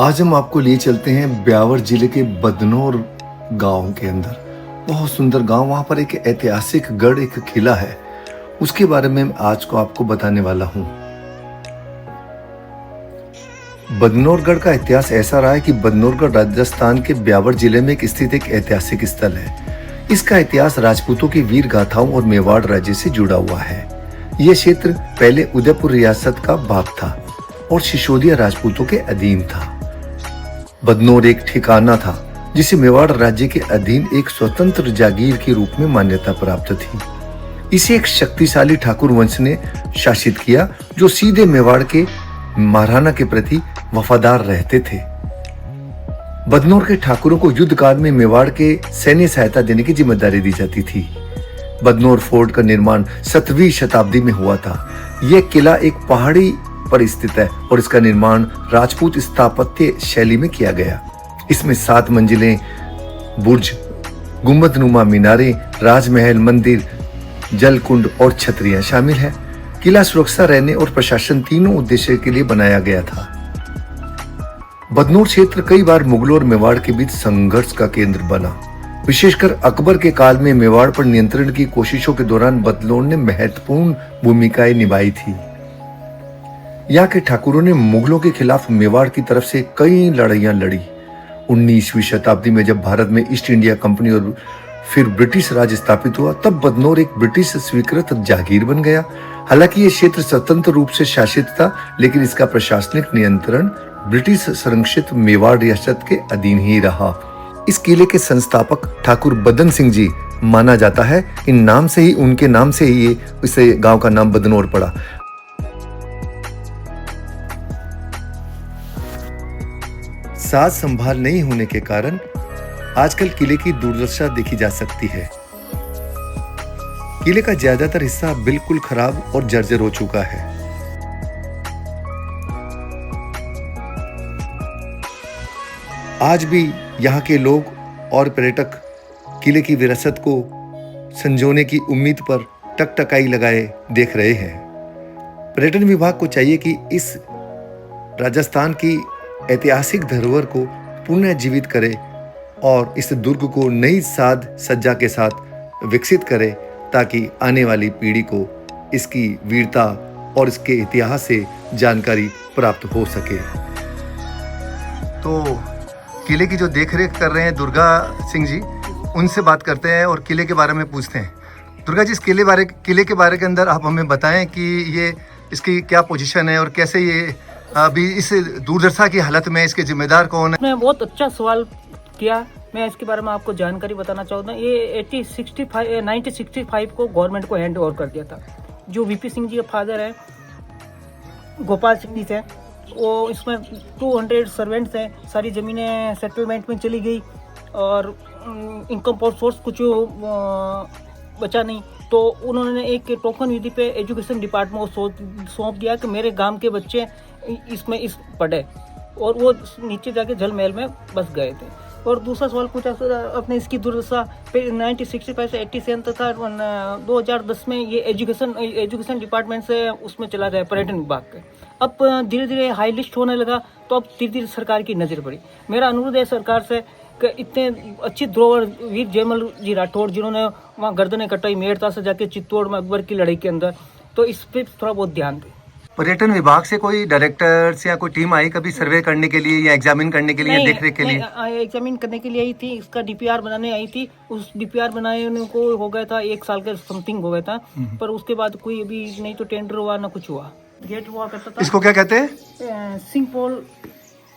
आज हम आपको लिए चलते हैं ब्यावर जिले के बदनौर गांव के अंदर। बहुत सुंदर गांव। वहां पर एक ऐतिहासिक गढ़, एक किला है। उसके बारे में आज को आपको बताने वाला हूं। बदनौरगढ़ का इतिहास ऐसा रहा है कि बदनौरगढ़ राजस्थान के ब्यावर जिले में स्थित एक ऐतिहासिक स्थल है। इसका इतिहास राजपूतों की वीर गाथाओं और मेवाड़ राज्य से जुड़ा हुआ है। यह क्षेत्र पहले उदयपुर रियासत का भाग था और सिसोदिया राजपूतों के अधीन था। बदनौर एक ठिकाना था जिसे मेवाड़ राज्य के अधीन एक स्वतंत्र जागीर के रूप में मान्यता प्राप्त थी। इसे एक शक्तिशाली ठाकुर वंश ने शासित किया जो सीधे मेवाड़ के महाराणा के प्रति वफादार रहते थे। बदनौर के ठाकुरों को युद्ध काल में मेवाड़ के सैन्य सहायता देने की जिम्मेदारी दी जाती थी। बदनौर फोर्ट का निर्माण 7वीं शताब्दी में हुआ था। यह किला एक पहाड़ी पर स्थित है और इसका निर्माण राजपूत स्थापत्य शैली में किया गया। इसमें 7 मंजिलें, बुर्ज, गुंबदनुमा मीनारें, राजमहल, मंदिर, जलकुंड और छतरियां शामिल है। किला सुरक्षा, रहने और प्रशासन तीनों उद्देश्य के लिए बनाया गया था। बदनौर क्षेत्र कई बार मुगलों और मेवाड़ के बीच संघर्ष का केंद्र बना। विशेषकर अकबर के काल में मेवाड़ पर नियंत्रण की कोशिशों के दौरान बदनौर ने महत्वपूर्ण भूमिकाएं निभाई थी। यहाँ के ठाकुरों ने मुगलों के खिलाफ मेवाड़ की तरफ से कई लड़ाइयां लड़ी। 19वीं शताब्दी में जब भारत में ईस्ट इंडिया कंपनी और फिर ब्रिटिश राज स्थापित हुआ, तब बदनौर एक ब्रिटिश स्वीकृत जागीर बन गया। हालांकि यह क्षेत्र स्वतंत्र रूप से शासित था, लेकिन इसका प्रशासनिक नियंत्रण ब्रिटिश संरक्षित मेवाड़ रियासत के अधीन ही रहा। इस किले के संस्थापक ठाकुर बदन सिंह जी माना जाता है। इन नाम से ही, उनके नाम से ही इसे गांव का नाम बदनौर पड़ा। साज संभाल नहीं होने के कारण आजकल किले की दुर्दशा देखी जा सकती है। किले का ज्यादातर हिस्सा बिल्कुल खराब और जर्जर हो चुका है। आज भी यहाँ के लोग और पर्यटक किले की विरासत को संजोने की उम्मीद पर टकटकाई लगाए देख रहे हैं। पर्यटन विभाग को चाहिए कि इस राजस्थान की ऐतिहासिक धरोहर को पुनः जीवित करे और इस दुर्ग को नई साज सज्जा के साथ विकसित करे, ताकि आने वाली पीढ़ी को इसकी वीरता और इसके इतिहास से जानकारी प्राप्त हो सके। तो किले की जो देखरेख कर रहे हैं दुर्गा सिंह जी, उनसे बात करते हैं और किले के बारे में पूछते हैं। दुर्गा जी, इस किले के बारे के अंदर आप हमें बताएं कि ये इसकी क्या पोजीशन है और कैसे ये अभी इस दुर्दशा की हालत में इसके जिम्मेदार कौन है? मैं बहुत अच्छा सवाल किया। मैं इसके बारे में आपको जानकारी बताना चाहता हूँ। ये 1965 को गवर्नमेंट को हैंड ओवर कर दिया था। जो वीपी सिंह जी के फादर है, गोपाल सिंह जी थे, वो इसमें 200 सर्वेंट्स हैं। सारी ज़मीनें सेटलमेंट में चली गई और इनकम सोर्स कुछ बचा नहीं। तो उन्होंने एक टोकन विधि पे एजुकेशन डिपार्टमेंट को सौंप दिया कि मेरे गांव के बच्चे इसमें पढ़े, और वो नीचे जाके जल महल में बस गए थे। और दूसरा सवाल पूछा अपने इसकी दुर्दशा 1965 से 87 तक था। 2010 में ये एजुकेशन डिपार्टमेंट से उसमें चला जाए पर्यटन विभाग के। अब धीरे धीरे हाई लिस्ट होने लगा, तो अब धीरे धीरे सरकार की नज़र पड़ी। मेरा अनुरोध है सरकार से कि इतने अच्छी धरोहर वीर जयमल जी राठौड़ जिन्होंने वहाँ गर्दनें कटाई मेड़ता से जाके चित्तौड़ में अकबर की लड़ाई के अंदर, तो इस पर थोड़ा बहुत ध्यान दें। पर्यटन विभाग से कोई डायरेक्टर्स या कोई टीम आई कभी सर्वे करने के लिए या एग्जामिन करने के लिए, देखरेख के लिए? एग्जामिन करने के लिए आई थी, इसका डीपीआर बनाने आई थी। उस डीपीआर बनाने को हो गया था 1 साल का समथिंग हो गया था, पर उसके बाद कोई अभी नहीं तो टेंडर हुआ ना कुछ हुआ। गेट हुआ करता था। इसको क्या कहते हैं? सिंह पोल।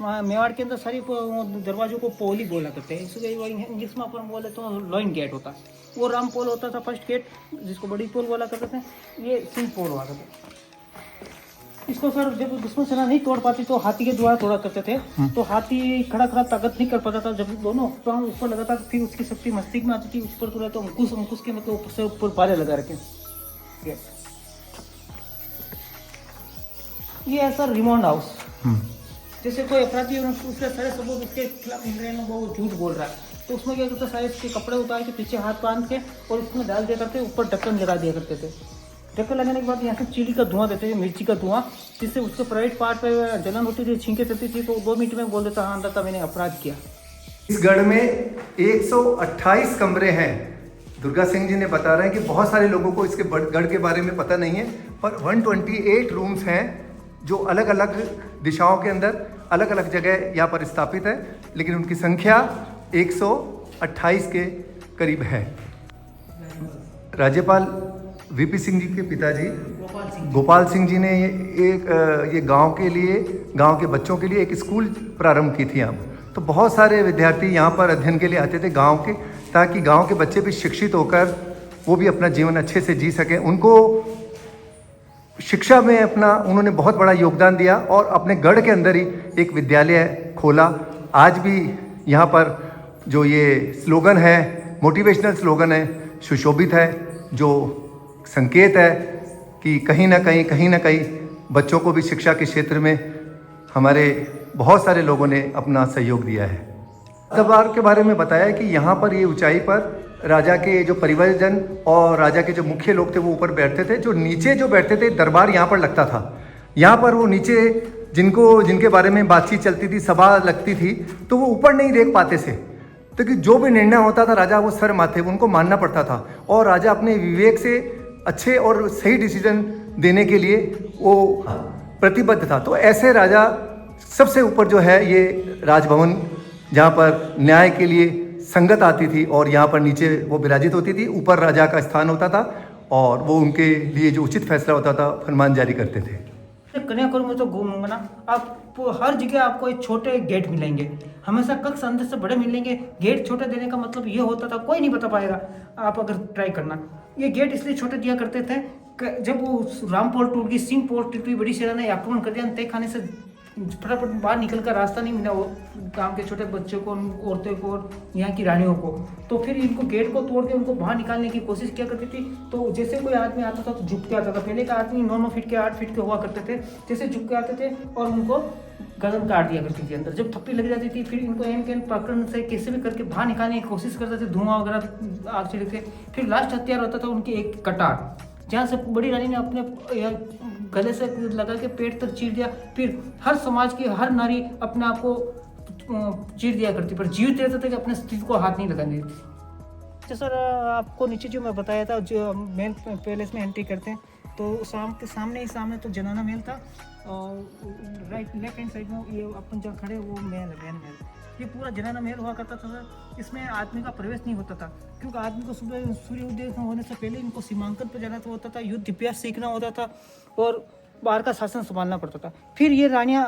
मेवाड़ के अंदर सारी दरवाजों को पोल ही बोला करते हैं। इंग्लिश में अपन बोले तो लॉइन गेट होता है। वो राम पोल होता था फर्स्ट गेट, जिसको बड़ी पोल बोला करते थे। ये सिंह पोल हुआ करता था। इसको सर जब दुश्मन सेना नहीं तोड़ पाती तो हाथी के द्वारा तोड़ा करते थे। तो हाथी खड़ा ताकत नहीं कर पाता था। जब दोनों पांव ऊपर लगाता फिर उसकी शक्ति मस्तिष्क में आती थी। ऊपर तुरा तो अंकुश के मतलब ऊपर से ऊपर पारे लगा रखे। ये है सर रिमांड हाउस। जैसे कोई अपराधी उसके सारे सबूत उसके खिलाफ मिल रहे हैं, वो झूठ बोल रहा है, तो उसमें क्या करता है, सारे इसके कपड़े उतार के पीछे हाथ बांध के और उसमें डाल दिया करते, ऊपर ढक्कन लगा दिया करते थे। चक्कर लगाने के बाद यहाँ से चिली का धुआं देते थे, मिर्ची का धुआं, जिससे उसके प्राइवेट पार्ट पे जलन होती थी, छींके चलती थी, तो 2 मिनट में बोल देता हाँ अंदर मैंने अपराध किया। इस गढ़ में 128 कमरे हैं। दुर्गा सिंह जी ने बता रहे हैं कि बहुत सारे लोगों को इसके गढ़ के बारे में पता नहीं है, पर 128 रूम्स हैं जो अलग अलग दिशाओं के अंदर अलग अलग जगह यहाँ पर स्थापित है, लेकिन उनकी संख्या 128 के करीब है। राज्यपाल वीपी सिंह जी के पिताजी गोपाल सिंह जी ने ये गांव के बच्चों के लिए एक स्कूल प्रारंभ की थी यहाँ। तो बहुत सारे विद्यार्थी यहाँ पर अध्ययन के लिए आते थे गांव के, ताकि गांव के बच्चे भी शिक्षित होकर वो भी अपना जीवन अच्छे से जी सकें। उनको शिक्षा में उन्होंने बहुत बड़ा योगदान दिया और अपने गढ़ के अंदर ही एक विद्यालय खोला। आज भी यहाँ पर जो ये स्लोगन है, मोटिवेशनल स्लोगन है, सुशोभित है, जो संकेत है कि कहीं ना कहीं बच्चों को भी शिक्षा के क्षेत्र में हमारे बहुत सारे लोगों ने अपना सहयोग दिया है। दरबार के बारे में बताया कि यहाँ पर ये ऊंचाई पर राजा के जो परिवारजन और राजा के जो मुख्य लोग थे वो ऊपर बैठते थे, जो नीचे जो बैठते थे दरबार यहाँ पर लगता था। यहाँ पर वो नीचे जिनके बारे में बातचीत चलती थी, सभा लगती थी, तो वो ऊपर नहीं देख पाते थे, तो कि जो भी निर्णय होता था राजा वो सर माथे उनको मानना पड़ता था, और राजा अपने विवेक से अच्छे और सही डिसीजन देने के लिए वो प्रतिबद्ध था। तो ऐसे राजा सबसे ऊपर जो है ये राजभवन, जहाँ पर न्याय के लिए संगत आती थी, और यहाँ पर नीचे वो विराजित होती थी, ऊपर राजा का स्थान होता था, और वो उनके लिए जो उचित फैसला होता था फरमान जारी करते थे। कन्याकुमारी में तो घूमूंगा ना, आप हर जगह आपको एक छोटे गेट मिलेंगे, हमेशा कक्ष अंदर से बड़े मिलेंगे। गेट छोटे देने का मतलब ये होता था, कोई नहीं बता पाएगा आप अगर ट्राई करना। ये गेट इसलिए छोटे दिया करते थे जब वो रामपोल टूट गई, सिंह पोल टूट गई, बड़ी सेना ने आक्रमण कर दिया, तय खाने से फटाफट बाहर निकल कर रास्ता नहीं मिला वो गांव के छोटे बच्चों को, औरतों को, यहाँ की रानियों को। तो फिर इनको गेट को तोड़ के उनको बाहर निकालने की कोशिश किया करती थी। तो जैसे कोई आदमी आता था तो झुक के आता था। पहले का आदमी 9-9 फीट के 8 फीट के हुआ करते थे, जैसे झुक के आते थे और उनको गर्दन काट दिया करती थी अंदर। जब थप्पी लग जाती थी फिर इनको एम कैन पकड़ने से कैसे भी करके बाहर निकालने की कोशिश करते थे, धुआं वगैरह आग से लेके। फिर लास्ट हथियार होता था उनकी एक कटार, जहाँ से बड़ी रानी ने अपने गले से लगा के पेट तक चीर दिया। फिर हर समाज की हर नारी अपने आप को चीर दिया करती, पर जीवित रहते थे कि अपने स्त्री को हाथ नहीं लगाने देती। तो सर आपको नीचे जो मैं बताया था, जो मेन पैलेस में एंट्री करते हैं तो सामने तो जनाना महल था, और लेफ्ट हैंड साइड में ये अपन जहाँ खड़े वो महल ये पूरा जनाना महल हुआ करता था सर। इसमें आदमी का प्रवेश नहीं होता था, क्योंकि आदमी को सुबह सूर्योदय होने से पहले इनको सीमांकन पर जाना होता था, युद्ध अभ्यास सीखना होता था और बाहर का शासन संभालना पड़ता था। फिर ये रानियाँ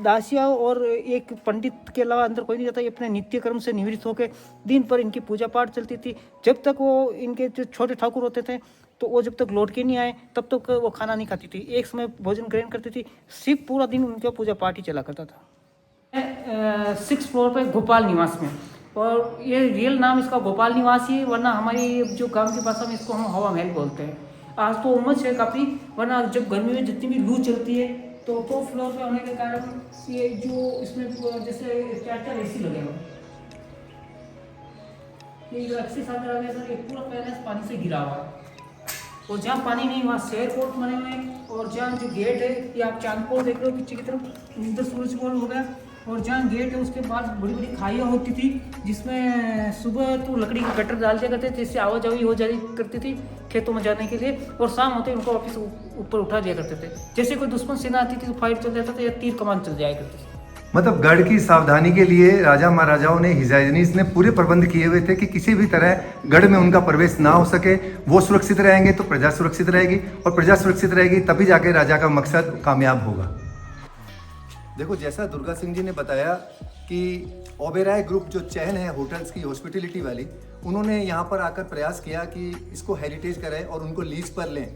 दासियाँ और एक पंडित के अलावा अंदर कोई नहीं जाता। ये अपने नित्य कर्म से निवृत्त होकर दिन पर इनकी पूजा पाठ चलती थी। जब तक वो इनके जो छोटे ठाकुर होते थे तो वो जब तक लौट के नहीं आए तब तक वो खाना नहीं खाती थी, एक समय भोजन ग्रहण करती थी, सिर्फ पूरा दिन उनका पूजा पाठ ही चला करता था। 6th फ्लोर पे गोपाल निवास में, और ये रियल नाम इसका गोपाल निवास ही, वरना हमारी जो गांव की भाषा में इसको हम हवा महल बोलते हैं। आज तो उमस है काफ़ी, वरना जब गर्मी में जितनी भी लू चलती है तो 4th फ्लोर पे होने के कारण ये जो इसमें जैसे 4 AC लगे हुए, ये अच्छी साथ ये पूरा पैलेस पानी से गिरा हुआ है, और जहाँ पानी नहीं वहाँ शेर कोट बने हुए हैं, और जहाँ जो गेट है ये आप चांदपोल देख रहे हो पीछे की तरफ, इधर सूरज पोल हो गया, और जहाँ गेट है उसके बाद बड़ी बड़ी खाइयाँ होती थी, जिसमें सुबह तो लकड़ी की गटर डाल दिया करते थे, जिससे आवाजाही हो जाती करती थी खेतों में जाने के लिए, और शाम होते उनको वापस ऊपर उठा दिया करते थे। जैसे कोई दुश्मन सेना आती थी तो फाइट चल जाता था या तीर कमान चल जाया करती थी। मतलब गढ़ की सावधानी के लिए राजा महाराजाओं ने, हिजाजनीस ने पूरे प्रबंध किए हुए थे कि किसी भी तरह गढ़ में उनका प्रवेश ना हो सके। वो सुरक्षित रहेंगे तो प्रजा सुरक्षित रहेगी, और प्रजा सुरक्षित रहेगी तभी जाके राजा का मकसद कामयाब होगा। देखो, जैसा दुर्गा सिंह जी ने बताया कि ओबेरॉय ग्रुप जो चैन है होटल्स की, हॉस्पिटलिटी वाली, उन्होंने यहाँ पर आकर प्रयास किया कि इसको हेरिटेज करें और उनको लीज पर लें।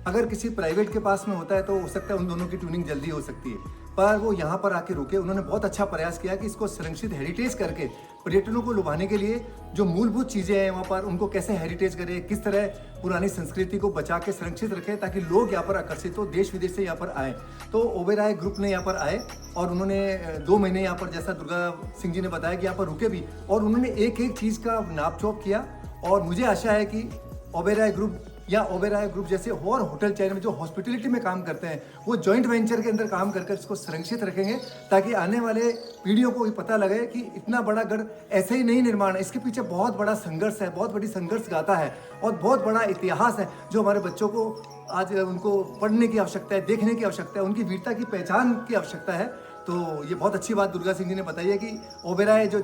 अगर किसी प्राइवेट के पास में होता है तो हो सकता है उन दोनों की ट्यूनिंग जल्दी हो सकती है, पर वो यहाँ पर आके रुके। उन्होंने बहुत अच्छा प्रयास किया कि इसको संरक्षित हेरिटेज करके पर्यटकों को लुभाने के लिए जो मूलभूत चीज़ें हैं वहाँ पर उनको कैसे हेरिटेज करें, किस तरह पुरानी संस्कृति को बचा के संरक्षित रखें ताकि लोग यहाँ पर आकर्षित हो, देश विदेश से यहाँ पर आए। तो ओबेरॉय ग्रुप ने यहाँ पर आए और उन्होंने 2 महीने यहाँ पर, जैसा दुर्गा सिंह जी ने बताया, कि यहाँ पर रुके भी, और उन्होंने एक एक चीज़ का नाप चौक किया। और मुझे आशा है कि ओबेरॉय ग्रुप या ओबेरॉय ग्रुप जैसे और होटल चेन में जो हॉस्पिटलिटी में काम करते हैं, वो जॉइंट वेंचर के अंदर काम कर इसको संरक्षित रखेंगे, ताकि आने वाले पीढ़ियों को भी पता लगे कि इतना बड़ा गढ़ ऐसे ही नहीं निर्माण है, इसके पीछे बहुत बड़ा संघर्ष है, बहुत बड़ी संघर्ष गाथा है और बहुत बड़ा इतिहास है, जो हमारे बच्चों को आज उनको पढ़ने की आवश्यकता है, देखने की आवश्यकता है, उनकी वीरता की पहचान की आवश्यकता है। तो ये बहुत अच्छी बात दुर्गा सिंह जी ने बताई है कि ओबेरॉय जो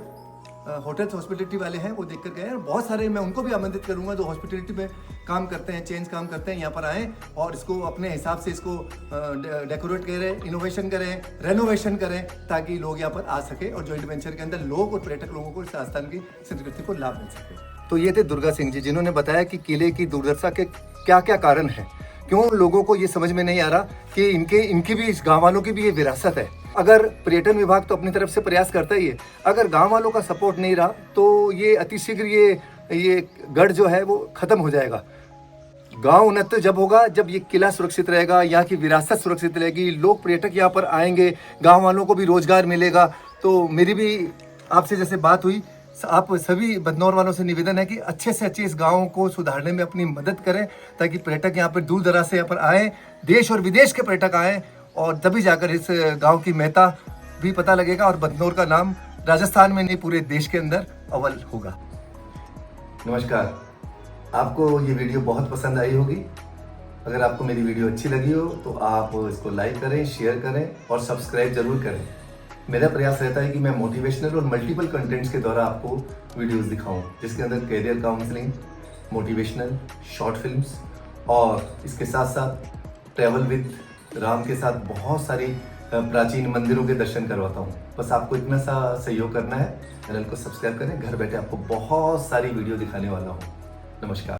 होटल्स हॉस्पिटलिटी वाले हैं वो देख कर गए हैं। बहुत सारे मैं उनको भी आमंत्रित करूंगा जो हॉस्पिटलिटी में काम करते हैं, चेंज काम करते हैं, यहाँ पर आएँ और इसको अपने हिसाब से इसको डेकोरेट करें, इनोवेशन करें, रेनोवेशन करें, ताकि लोग यहाँ पर आ सके और जॉइंट वेंचर के अंदर लोग और पर्यटक लोगों को इस राजस्थान की संस्कृति को लाभ मिल सके। तो ये थे दुर्गा सिंह जी, जिन्होंने बताया कि किले की दुर्दशा के क्या क्या कारण हैं, क्यों लोगों को ये समझ में नहीं आ रहा कि इनकी भी, इस गाँव वालों की भी ये विरासत है। अगर पर्यटन विभाग तो अपनी तरफ से प्रयास करता ही है, अगर गांव वालों का सपोर्ट नहीं रहा तो ये अतिशीघ्र ये गढ़ जो है वो खत्म हो जाएगा। गांव उन्नत जब होगा जब ये किला सुरक्षित रहेगा, यहाँ की विरासत सुरक्षित रहेगी, लोग पर्यटक यहाँ पर आएंगे, गांव वालों को भी रोजगार मिलेगा। तो मेरी भी आपसे जैसे बात हुई, आप सभी बदनौर वालों से निवेदन है कि अच्छे से अच्छे इस गांव को सुधारने में अपनी मदद करें, ताकि पर्यटक यहाँ पर दूर दराज से यहाँ पर आएँ, देश और विदेश के पर्यटक आएँ, और तभी जाकर इस गांव की महत्ता भी पता लगेगा और बदनौर का नाम राजस्थान में नहीं पूरे देश के अंदर अव्वल होगा। नमस्कार, आपको ये वीडियो बहुत पसंद आई होगी। अगर आपको मेरी वीडियो अच्छी लगी हो तो आप इसको लाइक करें, शेयर करें और सब्सक्राइब जरूर करें। मेरा प्रयास रहता है कि मैं मोटिवेशनल और मल्टीपल कंटेंट्स के द्वारा आपको वीडियोस दिखाऊं, जिसके अंदर career counselling, motivational, short films और इसके साथ साथ ट्रैवल विद राम के साथ बहुत सारी प्राचीन मंदिरों के दर्शन करवाता हूँ। बस आपको इतना सा सहयोग करना है, चैनल को सब्सक्राइब करें, घर बैठे आपको बहुत सारी वीडियो दिखाने वाला हूँ। नमस्कार।